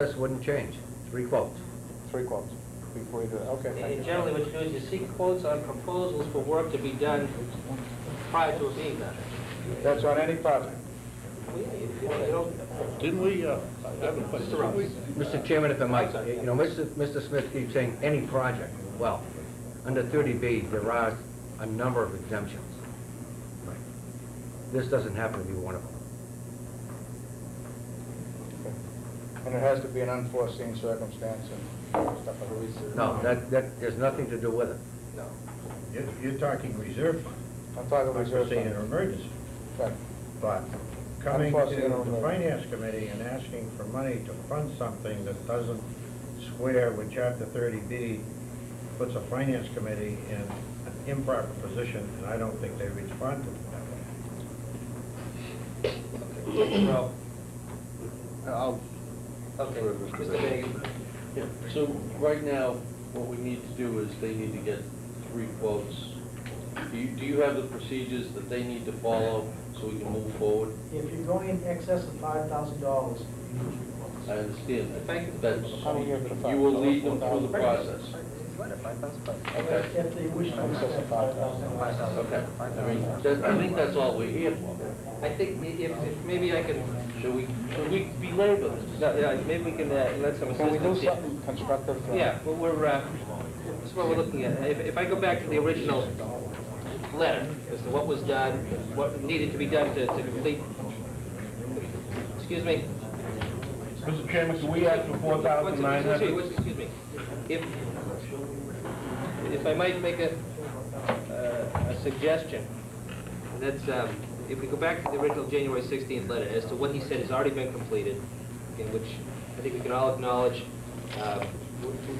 This wouldn't change. 3 quotes. 3 quotes before you do it. Okay, thank And you. generally what you do is you seek quotes on proposals for work to be done prior to it being done. That's on any project. Well, yeah, you don't, Didn't we, I have a question. Didn't we- Mr. Chairman, if I might, you know, Mr. Smith keeps saying any project. Well, under 30B, there are a number of exemptions. This doesn't happen to be one of them. And it has to be an unforeseen circumstance and stuff like that. No, that has nothing to do with it. no. You're talking reserve fund, I'm talking reserve unforeseen fund. or emergency. Right. But coming to Unforeseen or the emergency. finance committee and asking for money to fund something that doesn't square with chapter 30B puts a finance committee in an improper position, and I don't think they respond to it that way. Well, I'll, okay, Mr. Bagan. yeah, so right now, what we need to do is they need to get 3 quotes. Do you have the procedures that they need to follow so we can move forward? If you're going in excess of $5,000, you need 3 quotes. I understand that. Thank you. That's, How do we get to the you will 5,000? lead them through the process. Okay. If they wish to Excess of accept $5,000. $5,000. Okay, I mean, I think that's all we're here for. I think if maybe I can, Should we belabor this? no, yeah, maybe we can let some Can we do assistance here. something constructive? Yeah, well, this is what we're looking at. If I go back to the original letter, as to what was done, what needed to be done to complete, excuse me. Mr. Chairman, can we ask for Excuse me, if I might make a suggestion, and that's, if we go back to the original January 16th letter, as to what he said has already been completed, in which I think we can all acknowledge, there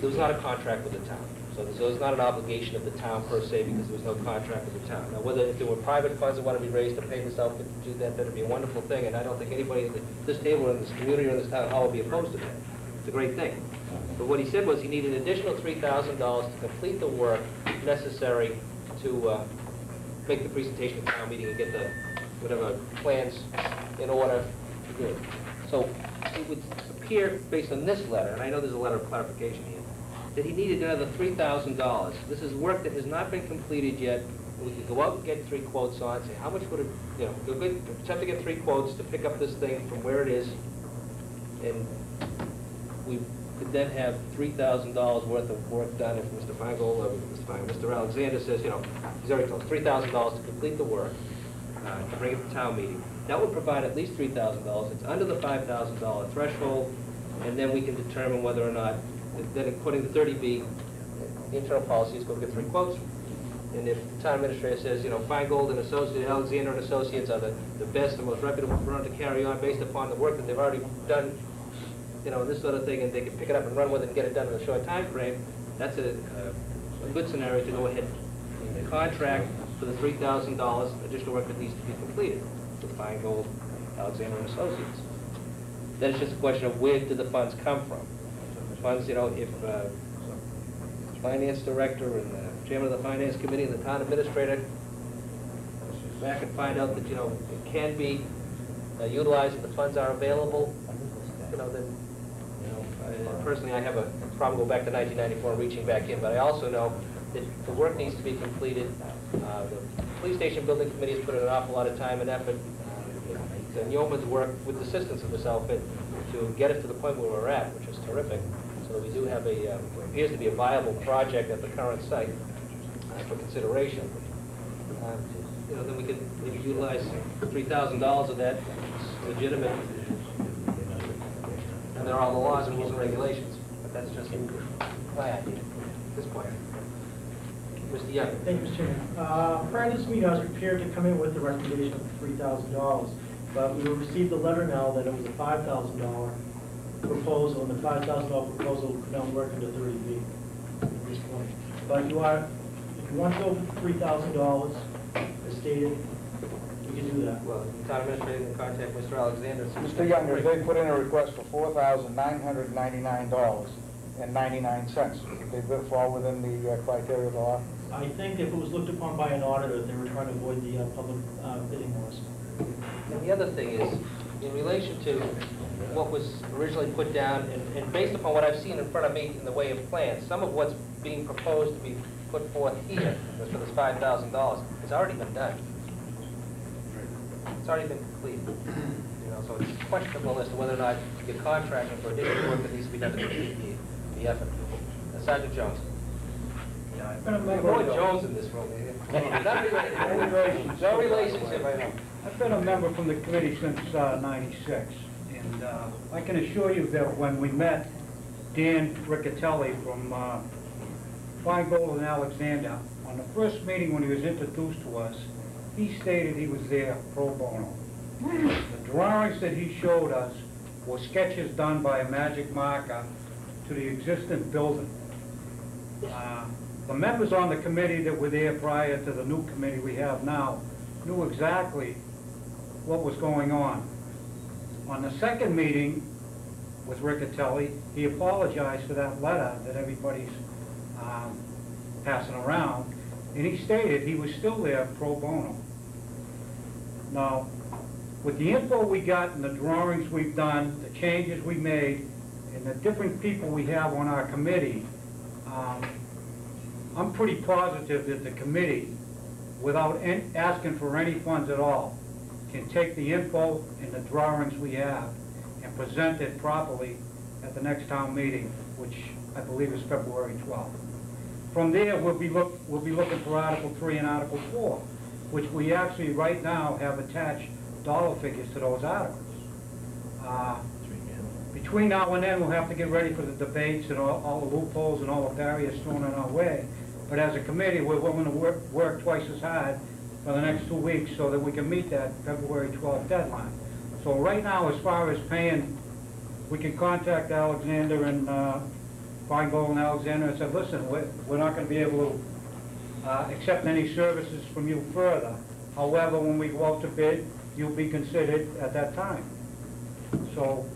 was not a contract with the town. So there was not an obligation of the town per se, because there was no contract with the town. Now, whether if there were private funds that want to be raised to pay this out, to do that, that'd be a wonderful thing, and I don't think anybody at this table, or in this community, or in this town hall would be opposed to that. It's a great thing. But what he said was he needed an additional $3,000 to complete the work necessary to make the presentation at town meeting and get the, whatever, plans in order to do it. So it would appear, based on this letter, and I know there's a letter of clarification here, that he needed another $3,000. This is work that has not been completed yet. We could go out and get 3 quotes on, say, how much would it, you know, attempt to get 3 quotes to pick up this thing from where it is, and we could then have $3,000 worth of work done if Mr. Feingold, or Mr. Alexander says, you know, he's already told us $3,000 to complete the work, to bring it to town meeting. That would provide at least $3,000. It's under the $5,000 threshold, and then we can determine whether or not, then according to 30B, the internal policy is going to get 3 quotes. And if the town administrator says, you know, Feingold and Associates, Alexander and Associates are the best, the most reputable firm to carry on based upon the work that they've already done, you know, this sort of thing, and they can pick it up and run with it and get it done in a short time frame, that's a good scenario to go ahead and contract for the $3,000 additional work that needs to be completed with Feingold, Alexander and Associates. Then it's just a question of where do the funds come from. The funds, you know, if finance director and the chairman of the finance committee and the town administrator back and find out that, you know, it can be utilized and the funds are available, you know, then, you know, personally I have a problem going back to 1994 and reaching back in, but I also know that the work needs to be completed. The police station building committee has put in an awful lot of time and effort, and yeoman's work with the assistance of this outfit to get us to the point where we're at, which is terrific. So that we do have a, what appears to be a viable project at the current site for consideration. You know, then we could maybe utilize $3,000 of that. It's legitimate. And there are all the laws and rules and regulations. But that's just my idea at this point. Mr. Young. Thank you, Mr. Chairman. Prior to this meeting, I was prepared to come in with the recommendation of $3,000, but we received a letter now that it was a $5,000 proposal, and the $5,000 proposal could not work under 30B at this point. But if you want to go for $3,000, as stated, we can do that. Well, the town administrator can contact Mr. Alexander. Mr. Younger, they put in a request for $4,999.99. Did they fall within the criteria of the law? I think if it was looked upon by an auditor, they were trying to avoid the public bidding wars. And the other thing is, in relation to what was originally put down, and based upon what I've seen in front of me in the way of plans, some of what's being proposed to be put forth here for this $5,000 has already been done. It's already been completed. You know, so it's questionable as to whether or not you're contracting for additional work that needs to be done to complete the effort. Sergeant Jones. Yeah, I've been a There's member more of the- Jones in this room. Not related. No relationship, I know. I've been a member from the committee since '96, and I can assure you that when we met Dan Riccatelli from Feingold and Alexander, on the first meeting when he was introduced to us, he stated he was there pro bono. The drawings that he showed us were sketches done by a magic marker to the existing building. The members on the committee that were there prior to the new committee we have now knew exactly what was going on. On the second meeting with Riccatelli, he apologized for that letter that everybody's passing around, and he stated he was still there pro bono. Now, with the info we got and the drawings we've done, the changes we made, and the different people we have on our committee, I'm pretty positive that the committee, without asking for any funds at all, can take the info and the drawings we have and present it properly at the next town meeting, which I believe is February 12th. From there, we'll be looking for Article 3 and Article 4, which we actually right now have attached dollar figures to those articles. Between now and then, we'll have to get ready for the debates and all the loopholes and all the barriers thrown in our way. But as a committee, we're willing to work twice as hard for the next 2 weeks so that we can meet that February 12th deadline. So right now, as far as paying, we can contact Alexander and Feingold and Alexander and say, listen, we're not going to be able to accept any services from you further. However, when we go out to bid, you'll be considered at that time. So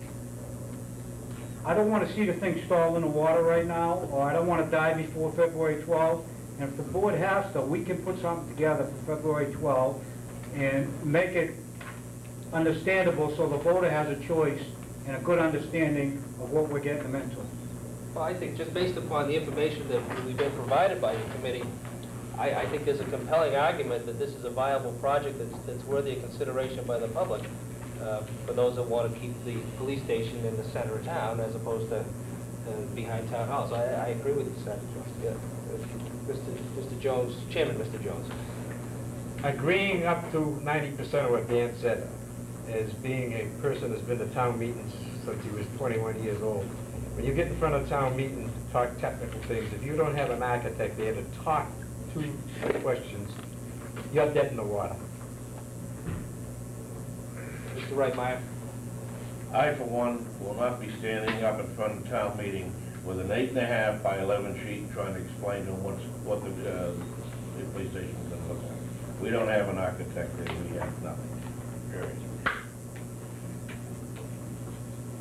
I don't want to see the thing stall in the water right now, or I don't want to die before February 12th. And if the board has to, we can put something together for February 12th and make it understandable so the voter has a choice and a good understanding of what we're getting them into. Well, I think just based upon the information that we've been provided by your committee, I think there's a compelling argument that this is a viable project that's worthy of consideration by the public for those that want to keep the police station in the center of town as opposed to behind town hall. So I agree with you, Sergeant Jones. Yeah. Mr. Jones, Chairman, Mr. Jones. Agreeing up to 90% of what Dan said, as being a person that's been to town meetings since he was 21 years old. When you get in front of town meeting, talk technical things, if you don't have an architect there to talk to the questions, you're dead in the water. Mr. Reitmeyer. I, for one, will not be standing up in front of town meeting with an 8.5 by 11 sheet trying to explain to them what the police station is going to look like. We don't have an architect there, we have nothing, period.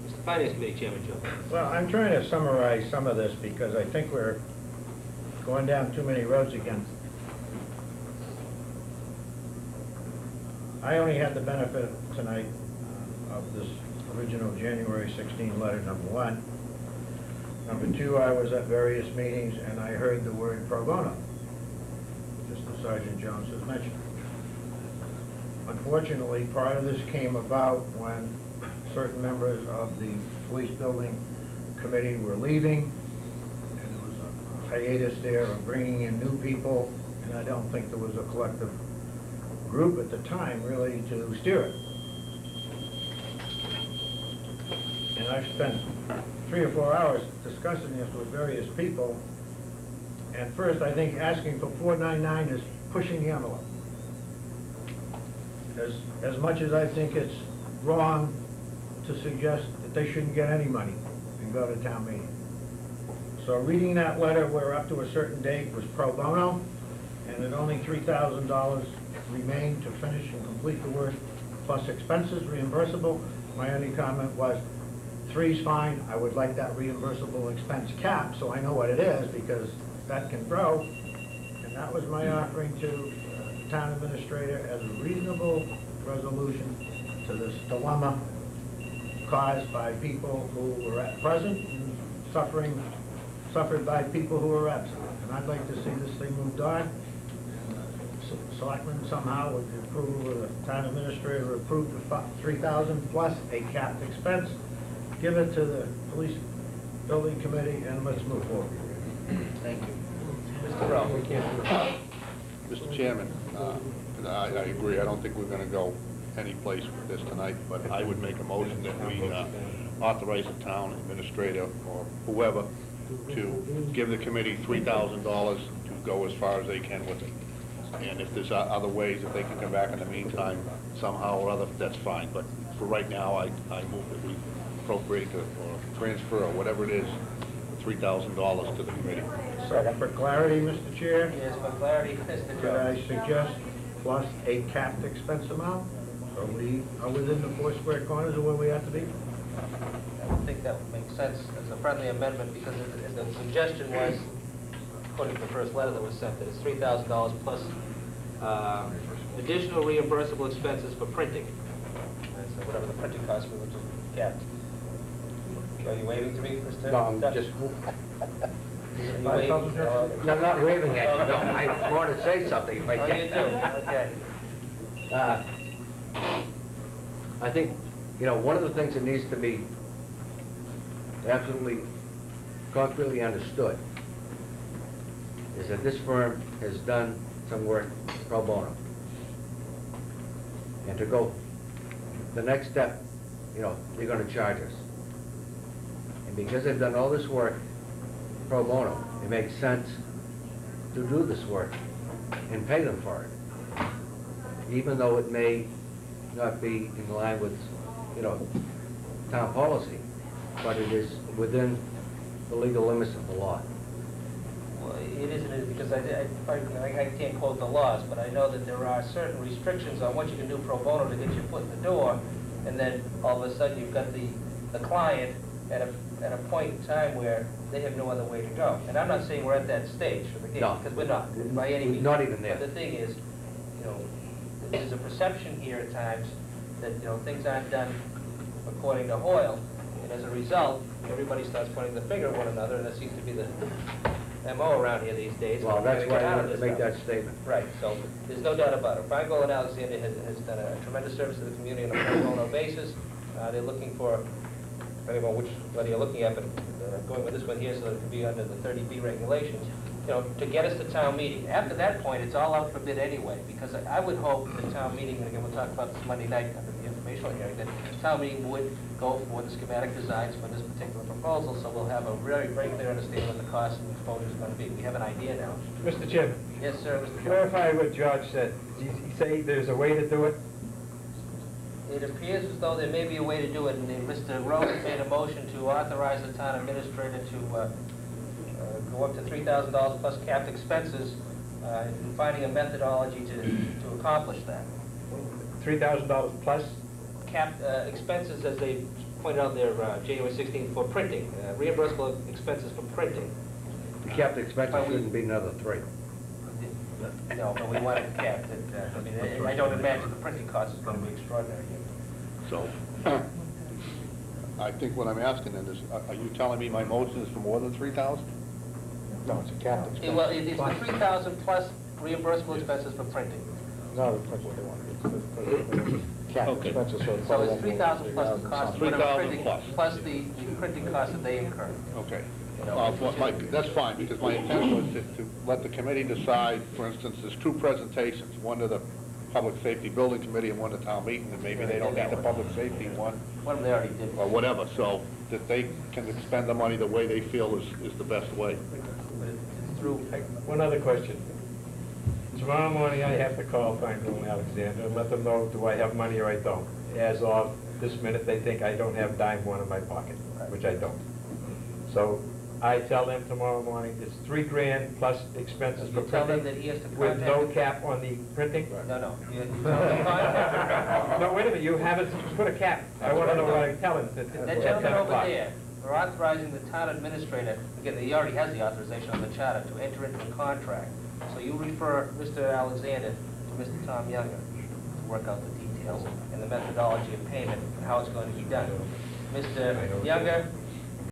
Mr. Finance Committee Chairman Jones. Well, I'm trying to summarize some of this because I think we're going down too many roads again. I only had the benefit tonight of this original January 16 letter, number one. Number two, I was at various meetings and I heard the word pro bono, just as Sergeant Jones has mentioned. Unfortunately, part of this came about when certain members of the police building committee were leaving, and there was a hiatus there of bringing in new people, and I don't think there was a collective group at the time really to steer it. And I've spent 3 or 4 hours discussing this with various people, and first I think asking for 499 is pushing the envelope. As much as I think it's wrong to suggest that they shouldn't get any money and go to town meeting. So reading that letter where up to a certain date was pro bono, and that only $3,000 remained to finish and complete the work, plus expenses reimbursable, my only comment was, 3's fine, I would like that reimbursable expense cap so I know what it is, because that can grow. And that was my offering to the town administrator as a reasonable resolution to this dilemma caused by people who were present and suffered by people who were absent. And I'd like to see this thing moved on. Selectmen somehow, with the approval of the town administrator, approved the 3,000 plus a capped expense. Give it to the police building committee and let's move forward. Thank you. Mr. Rowe? Mr. Chairman, I agree. I don't think we're gonna go any place with this tonight, but I would make a motion that we authorize the town administrator or whoever to give the committee $3,000 to go as far as they can with it. And if there's other ways that they can come back in the meantime, somehow or other, that's fine. But for right now, I move that we appropriate or transfer or whatever it is, $3,000 to the committee. Second. For clarity, Mr. Chair, Yes, for clarity, Mr. could Jones. I suggest plus a capped expense amount? So we are within the 4 square corners of where we have to be? I would think that would make sense as a friendly amendment, because the suggestion was, according to the first letter that was sent, that it's $3,000 plus additional reimbursable expenses for printing. So whatever the printing cost, we would just get. Are you waving to me, Mr.? No, I'm just, Are you waving? no, I'm not waving at you, no, I want to say something if I Oh, can. you do, okay. I think, one of the things that needs to be absolutely concretely understood is that this firm has done some work pro bono. And to go the next step, they're gonna charge us. And because they've done all this work pro bono, it makes sense to do this work and pay them for it. Even though it may not be in line with, town policy, but it is within the legal limits of the law. Well, it isn't, because I can't quote the laws, but I know that there are certain restrictions on what you can do pro bono to get your foot in the door, and then all of a sudden you've got the client at a point in time where they have no other way to go. And I'm not saying we're at that stage for the game, No. because we're not, by any We're means. not even there. But the thing is, there's a perception here at times that, things aren't done according to Hoyle, and as a result, everybody starts pointing the finger at one another, and that seems to be the MO around here these days. Well, that's We're why getting I out of wanted to this make stuff. that statement. Right, so there's no doubt about it. Feingold and Alexander has done a tremendous service to the community on a pro bono basis. They're looking for, depending on which letter you're looking at, but going with this one here so that it can be under the 30B regulations, to get us to town meeting. After that point, it's all out for bid anyway, because I would hope the town meeting, and again, we'll talk about this Monday night under the informational hearing, that the town meeting would go for the schematic designs for this particular proposal, so we'll have a very, very clear understanding what the cost and exposure is going to be. We have an idea now. Mr. Chairman, Yes, sir, Mr. Jones. clarify what George said. Did he say there's a way to do it? It appears as though there may be a way to do it, and Mr. Rose made a motion to authorize the town administrator to go up to $3,000 plus capped expenses, and finding a methodology to accomplish that. $3,000 plus? Capped expenses, as they pointed out there, January 16th, for printing, reimbursable expenses for printing. The capped expenses But we- shouldn't be another 3. No, but we wanted it capped. I don't imagine the printing cost is going to be extraordinary. So, I think what I'm asking then is, are you telling me my motion is for more than 3,000? No, it's a capped expense. Well, it's the 3,000 plus reimbursable expenses for printing. No, that's what they want. It's capped Okay. expenses, so it's So probably it's 3,000 plus the cost of whatever 3,000 printing, plus. plus the printing costs that they incur. Okay. You know, That's fine, because my intent was to let the committee decide, for instance, there's 2 presentations, one to the Public Safety Building Committee and one to town meeting, and maybe they don't need the public safety one, One of them they already did. or whatever, so that they can expend the money the way they feel is the best way. But it's through, One other question. Tomorrow morning, I have to call Feingold and Alexander and let them know, do I have money or I don't? As of this minute, they think I don't have dime one in my pocket, which I don't. So I tell them tomorrow morning, it's $3,000 plus expenses for you tell them printing, that he has to with no contact. cap on the printing? No, no. You tell them to contact. No, wait a minute, you haven't put a cap. I want to know what I tell him. That gentleman over there, we're authorizing the town administrator, again, he already has the authorization on the charter, to enter into a contract. So you refer Mr. Alexander to Mr. Tom Younger to work out the details and the methodology of payment and how it's going to be done. Mr. Younger,